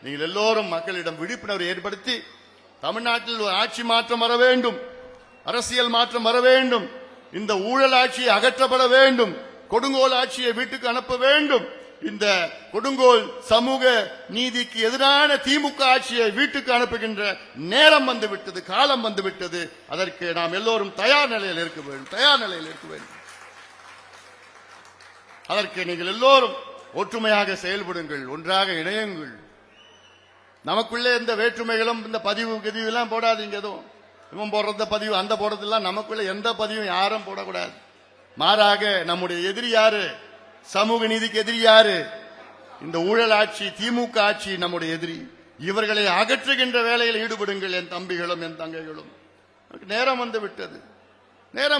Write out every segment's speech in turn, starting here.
நீங்கள் எல்லோரும் மக்களிடம் விழிப்புணர்வு ஏற்படுத்தி தமிழ்நாட்டில் ஒரு ஆட்சி மாற்றம் வர வேண்டும், அரசியல் மாற்றம் வர வேண்டும், இந்த ஊழல் ஆட்சியை அகற்றப்பட வேண்டும், கொடுங்கோல் ஆட்சியை வீட்டுக்கு அனுப்ப வேண்டும், இந்த கொடுங்கோல் சமூக நீதிக்கு எதிரான திமுக ஆட்சியை வீட்டுக்கு அனுப்புகின்ற நேரம் வந்துவிட்டது, காலம் வந்துவிட்டது. அதற்கு நாம் எல்லோரும் தயார் நிலையில் இருக்க வேண்டும். அதற்கு நீங்கள் எல்லோரும் ஒற்றுமையாக செயல்படுங்கள், ஒன்றாக இணையுங்கள். நமக்குள்ளே இந்த வேற்றுமைகளும் இந்த பதிவு எல்லாம் போடாதீங்க. எதுவும் இவன் போடுறத பதிவு அந்த போடுறதெல்லாம் நமக்குள்ள எந்த பதிவும் யாரும் போடக்கூடாது. மாறாக நம்முடைய எதிரி யாரு? சமூக நீதிக்கு எதிரி யாரு? இந்த ஊழல் ஆட்சி, திமுக ஆட்சி நம்முடைய எதிரி. இவர்களை அகற்றுகின்ற வேலையில் ஈடுபடுங்கள் என் தம்பிகளும் என் தங்கைகளும். நேரம்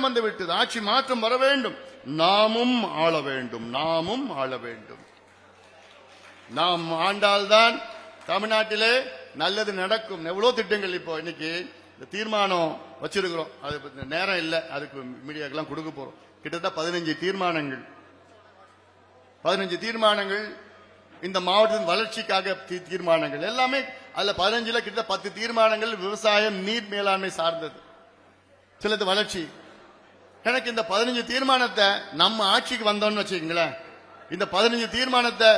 வந்து விட்டது. ஆட்சி மாற்றம் வர வேண்டும். நாமும் ஆள வேண்டும். நாம் ஆண்டால்தான் தமிழ்நாட்டிலே நல்லது நடக்கும். எவ்வளவு திட்டங்கள் இப்போ இன்னைக்கு தீர்மானம் வச்சிருக்கிறோம். அது நேரம் இல்லை, அதுக்கு மீடியாக்கெல்லாம் கொடுக்க போறோம். கிட்டத்தட்ட 15 தீர்மானங்கள் இந்த மாவட்டத்தின் வளர்ச்சிக்காக தீர்மானங்கள் எல்லாமே. அதுல 15ல கிட்ட 10 தீர்மானங்கள் விவசாயம், நீர் மேலாண்மை சார்ந்தது, சிலது வளர்ச்சி. எனக்கு இந்த 15 தீர்மானத்தை நம்ம ஆட்சிக்கு வந்தோம்னு வச்சுக்கீங்களேன், இந்த 15 தீர்மானத்தை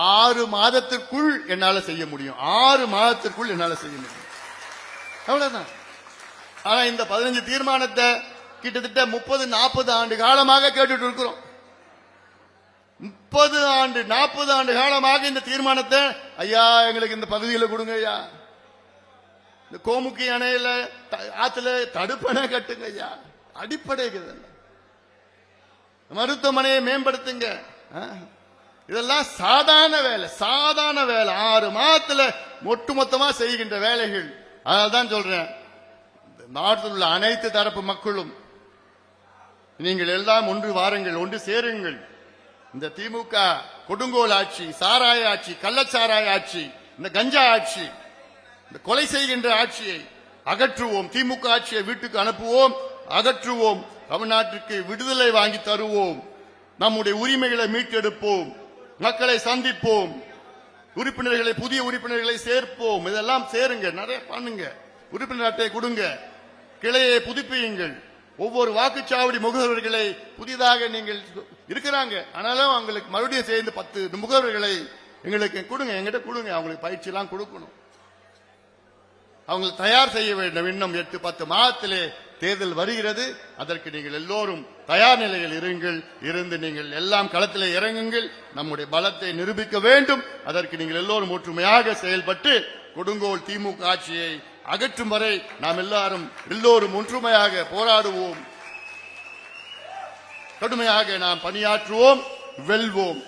6 மாதத்திற்குள் என்னால செய்ய முடியும். 6 மாதத்திற்குள் என்னால செய்ய முடியும், அவ்வளவுதான். ஆனா இந்த 15 தீர்மானத்தை கிட்டத்தட்ட 30-40 ஆண்டு காலமாக கேட்டுட்டு இருக்கிறோம். 40 ஆண்டு காலமாக இந்த தீர்மானத்தை, ஐயா எங்களுக்கு இந்த பகுதியில் கொடுங்க ஐயா, இந்த கோமுக்கி அணையில ஆத்துல தடுப்பணை கட்டுங்க ஐயா, அடிப்படை மருத்துவமனையை மேம்படுத்துங்க. இதெல்லாம் சாதாரண வேலை. 6 மாதத்துல ஒட்டுமொத்தமா செய்கின்ற வேலைகள். அதனால்தான் சொல்றேன், நாட்டில் உள்ள அனைத்து தரப்பு மக்களும் நீங்கள் எல்லாம் ஒன்று வாருங்கள், ஒன்று சேருங்கள். இந்த திமுக கொடுங்கோல் ஆட்சி, சாராய ஆட்சி, கள்ளச்சாராய ஆட்சி, இந்த கஞ்சா ஆட்சி, இந்த கொலை செய்கின்ற ஆட்சியை அகற்றுவோம். திமுக ஆட்சியை வீட்டுக்கு அனுப்புவோம், அகற்றுவோம். தமிழ்நாட்டிற்கு விடுதலை வாங்கி தருவோம். நம்முடைய உரிமைகளை மீட்டெடுப்போம். மக்களை சந்திப்போம். உறுப்பினர்களை, புதிய உறுப்பினர்களை சேர்ப்போம். இதெல்லாம் சேருங்க, நிறைய பண்ணுங்க. உறுப்பினர் அட்டை கொடுங்க, கிளையை புதுப்பியுங்கள். ஒவ்வொரு வாக்குச்சாவடி முகவர்களை புதிதாக நீங்கள் இருக்கிறாங்க, ஆனாலும் அவங்களுக்கு மறுபடியும் சேர்ந்து 10 முகவர்களை எங்களுக்கு கொடுங்க, எங்கிட்ட கொடுங்க. அவங்களுக்கு பயிற்சி எல்லாம் கொடுக்கணும், அவங்களை தயார் செய்ய வேண்டும். இன்னும் 8-10 மாதத்திலே தேர்தல் வருகிறது. அதற்கு நீங்கள் எல்லோரும் தயார் நிலையில் இருந்து நீங்கள் எல்லாம் களத்திலே இறங்குங்கள். நம்முடைய பலத்தை நிரூபிக்க வேண்டும். அதற்கு நீங்கள் எல்லோரும் ஒற்றுமையாக செயல்பட்டு கொடுங்கோல் திமுக ஆட்சியை அகற்றும் வரை நாம் எல்லோரும் ஒற்றுமையாக போராடுவோம், கடுமையாக நாம் பணியாற்றுவோம், வெல்வோம்.